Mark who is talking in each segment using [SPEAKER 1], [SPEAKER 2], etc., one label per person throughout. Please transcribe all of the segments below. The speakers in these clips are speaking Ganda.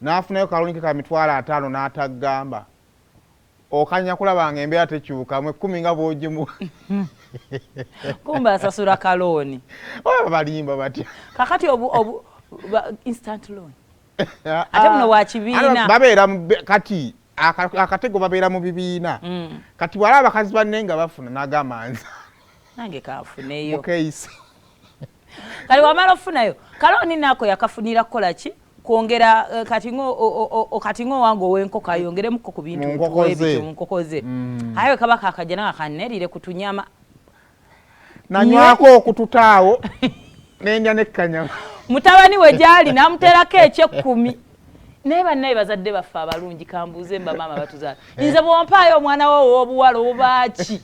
[SPEAKER 1] n'afunayo kalonike ka mitwalo 5 n'atagamba okanya kulabanga embeera tekyuka mu 10 nga bwogimu
[SPEAKER 2] kumba asasula kaloni
[SPEAKER 1] balimba batya
[SPEAKER 2] kakati instant loan ate muno wa kibiina
[SPEAKER 1] babeera kati akatego babeera mu bibiina kati wala abakazi banne nga bafuna n'agamba nze
[SPEAKER 2] nange kafuneyo
[SPEAKER 1] mukeisi
[SPEAKER 2] kali wamala ofunayo kaloni nako yakafunira kukola ki kwongera katingo wango wenkoko ayongeremu ku bintu nkokoze ayo kabaka akajja na kanerire kutunyama
[SPEAKER 1] nanywako okututaawo nendya nekkanya
[SPEAKER 2] mutabani we jali namuterako ekyekumi naye bazadde baffe abalungi kambuuze mba maama batuzaala nze bwompaayo omwana wo w'obuwala obaaki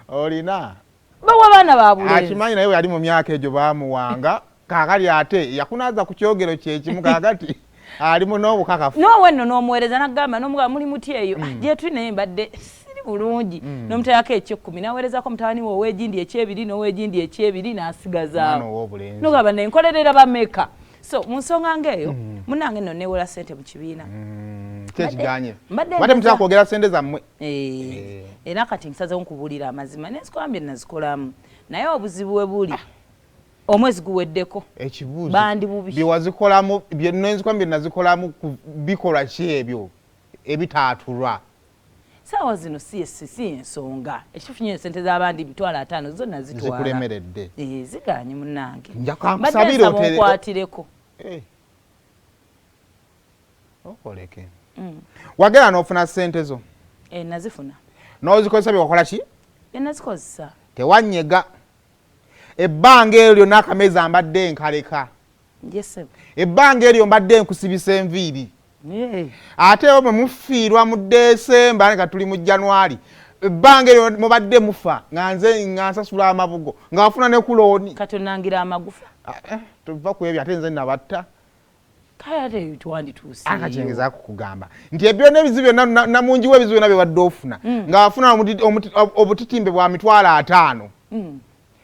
[SPEAKER 1] olina
[SPEAKER 2] bawa baana babulenzi
[SPEAKER 1] akimanyi naye yali mu myaka egyo baamuwanga kaakali ate yakunaaza ku kyogero kyekimu kaakati alimu n'obukakafu
[SPEAKER 2] nowenno n'omuweereza n'agamba n'omugamba muli muti eyo gye tuli naye mbadde siri bulungi n'omuteerako ekyekumi n'aweerezako mutabani we ow'egindi ekyebiri n'ow'egindi ekyebiri n'asigazaawo n'ogamba naye nkolerera bameka so mu nsonga ng'eyo munnange nno neewola ssente mu kibiina
[SPEAKER 1] kyekiganye bate mutera kwogera ssente zammwe
[SPEAKER 2] era kati nsazewo nkubuulira amazima n'enzikolambye nazikolamu naye obuzibu we buli omwezi guweddeko
[SPEAKER 1] ekibuuzo
[SPEAKER 2] bandi bubi
[SPEAKER 1] byewazikolamu n'enzikolambye nazikolamu bikola ki ebyo ebitaatulwa
[SPEAKER 2] saawa zino si ensonga ekifunye esente z'abandi 5 zonna zitwala
[SPEAKER 1] zikulemeredde
[SPEAKER 2] ziganye munnange
[SPEAKER 1] njakusabira
[SPEAKER 2] okwatireko
[SPEAKER 1] okoleke wagera n'ofuna ssente zo
[SPEAKER 2] nazifuna
[SPEAKER 1] n'ozikozesa byewakola ki
[SPEAKER 2] nazikozesa
[SPEAKER 1] tewanyega ebbanga eryo n'akamezi ambadde nkaleka ebbanga eryo mbadde nkusibisa enviiri ate omwe mufiirwa mu Desemba nga tuli mu January ebbanga eryo mubadde mufa nga nze nsasula amabugo nga wafuna ne kulooni
[SPEAKER 2] katonangira amagufa
[SPEAKER 1] tuva ku ebyo ate nze nabatta
[SPEAKER 2] kayate twandituuse
[SPEAKER 1] akacengeza kukugamba nti ebyo n'ebizibu byonna namungi w'ebizibu byonna bye wadde ofuna nga wafuna obutitimbe bwa 5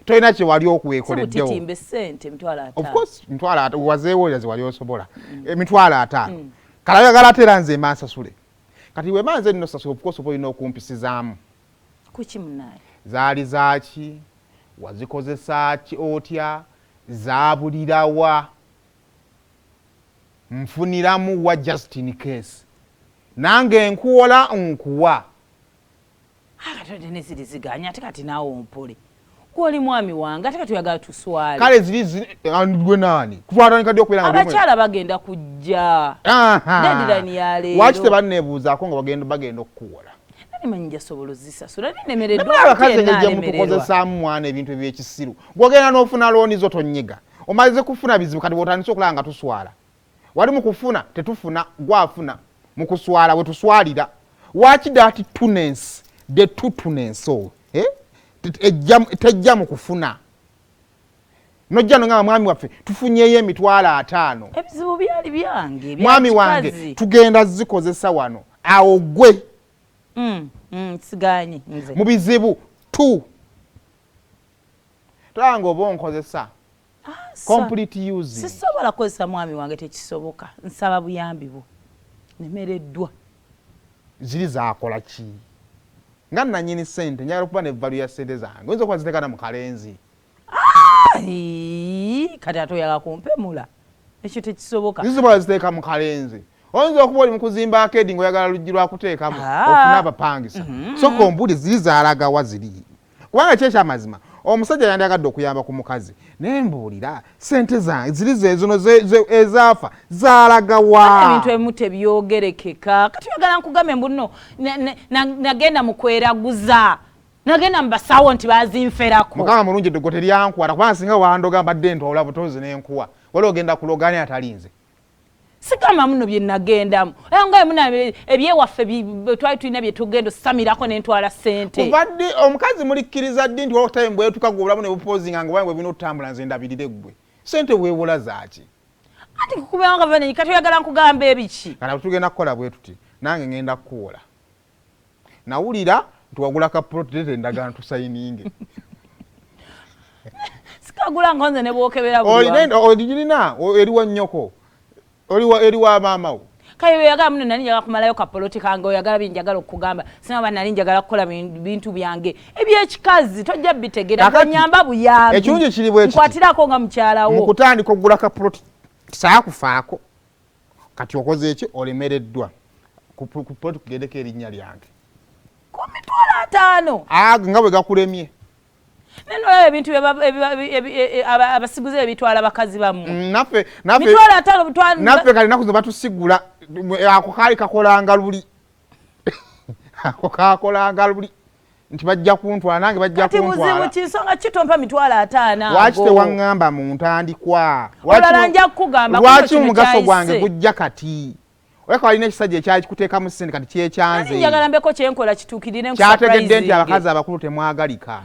[SPEAKER 1] toyina kye wali okwekoleddewo
[SPEAKER 2] obutitimbe ssente 5
[SPEAKER 1] of course 5 wazeewo ze wali osobola 5 kalagala atera nze mansasule kati we manze nno sasule of course olina okumpisizaamu
[SPEAKER 2] kuki munaye
[SPEAKER 1] zaali zaaki wazikozesa ki otya zaabulirawa nfuniramu wa just in case nange nkuwola nkuwa
[SPEAKER 2] akatonde neziri ziganya ate kati naawe ompole kwoli mwami wange ate kati oyagala tuswale
[SPEAKER 1] kale ziri gwe nani kutwatandika ddi okubeera nga
[SPEAKER 2] abakyala bagenda kujja deadline ya leero
[SPEAKER 1] lwaki tebanneebuuzaako nga bagenda okukuwola
[SPEAKER 2] manyi njasobola ozisasula nenemereddwa
[SPEAKER 1] abakazi engeri mutukozesaamu mwana ebintu ebyekisiru gwogenda n'ofuna looni zo tonyiga omalize kufuna bizibu kati bwotandise okulaba nga tuswala wali mukufuna tetufuna gwafuna mukuswala we tuswalira waki that tunensi the tutunensi tejja mu kufuna nojja nga mwami waffe tufunyeyo 5
[SPEAKER 2] ebizibu byali byange
[SPEAKER 1] mwami wange tugenda zikozesa wano awo gwe
[SPEAKER 2] siganye nze
[SPEAKER 1] mu bizibu tolanga oba onkozesa complete using
[SPEAKER 2] sisobola kozesa mwami wange tekisoboka nsaba buyambi bwo nemereddwa
[SPEAKER 1] ziri zakola ki nga nanyini ssente njagala okuba ne value ya ssente zange oyinza okuba ziteekana mu kalenzi
[SPEAKER 2] kati ate oyagala kumpemula ekyo tekisoboka
[SPEAKER 1] zisobola ziteeka mu kalenzi oyinza okuba oli mu kuzimba akedi ng'oyagala luggi lwakuteekamu ofuna abapangisa soka ombuli ziri zaalagawa ziri kubanga kyekyamazima omusajja yandagadde okuyamba ku mukazi naye mbuulira ssente zange ziri zezono ezaafa zaalagawa
[SPEAKER 2] ebintu ebimu tebyogerekeka kati oyagala nkugambe mbu nno nagenda mu kweraguza nagenda mu basawo nti bazinferako
[SPEAKER 1] mukama mulungi eddego teryankwata kubanga singa wandoga mbadde ntoola butozi n'enkuwa wali ogenda kulogani atalinze
[SPEAKER 2] sigamba muno bye nagendamu nga muna ebyewaffe twali tulina bye tugenda osamirako n'entwala ssente
[SPEAKER 1] obadde omukazi mulikkiriza ddi nti waliwo time bwetuka gwe obulamu ne bupozinga nga bwe bina otutambula nze ndabirire ggwe ssente weewola zaaki
[SPEAKER 2] ati kukubanga nga vanenyi kati oyagala nkugamba ebiki
[SPEAKER 1] kala tugenda kukola bwe tuti nange ngenda kukuwola nawulira nti wagula ka protete endagaano tusayininge
[SPEAKER 2] sikagula nga nze ne bwokebera
[SPEAKER 1] olina eriwa nnyoko eri wa maama wo
[SPEAKER 2] kayo yagala muno nali njagala kumalayo ka politika ngo yagala binjagala okugamba sinaba nali njagala kukola bintu byange ebyekikazi tojja bitegera banyamba buyambi
[SPEAKER 1] ekirungi kiri bwe
[SPEAKER 2] nkwatirako nga mukyalawo
[SPEAKER 1] mu kutandika okugula ka plot saakufaako kati okoze eki olemereddwa ku plot kugendeko erinnya lyange
[SPEAKER 2] ku mitwalo 5
[SPEAKER 1] nga bwe gakulemye
[SPEAKER 2] neno ebintu abasiguze ebitwala bakazi bamu
[SPEAKER 1] naffe
[SPEAKER 2] mitwalo 5 bitwala
[SPEAKER 1] naffe kali nakuze batusigula ako kaali kakolanga luli ako kakolanga luli nti bajja kuntwala nange bajja kuntwala
[SPEAKER 2] kati buzibu kinsonga kitompa mitwalo 5
[SPEAKER 1] lwaki tewaŋŋamba mu ntandikwa
[SPEAKER 2] olala nja kukugamba
[SPEAKER 1] lwaki omugaso gwange gujja kati weka walina ekisajja ekyali kikuteekamu ssente kati kyekyanze
[SPEAKER 2] njagala mbeko kyenkola kituukirire
[SPEAKER 1] kyategedde nti abakazi abakulu temwagalika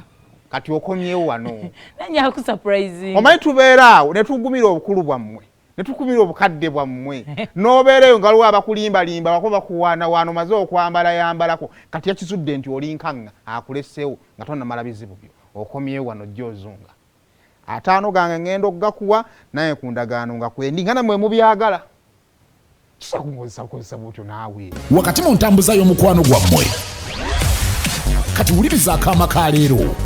[SPEAKER 1] kati okomyewo wano
[SPEAKER 2] nanya ku surprising
[SPEAKER 1] omanyi tubeera awo ne tugumira obukulu bwammwe ne tukumira obukadde bwammwe n'obeereyo nga luwa abakulimbalimba bako bakuwaana wano maze okwambala yambalako kati yakizudde nti oli nkaŋŋa akuleseewo nga tonnamala bizibu byo okomyewo wano jja ozunga 5 gange ngenda okugakuwa naye ku ndagaano nga kwendi nga namwe mubyagala kisakukozesa butyo naawe
[SPEAKER 3] wakati mu ntambuza y'omukwano gwammwe kati wuliriza akaama ka leero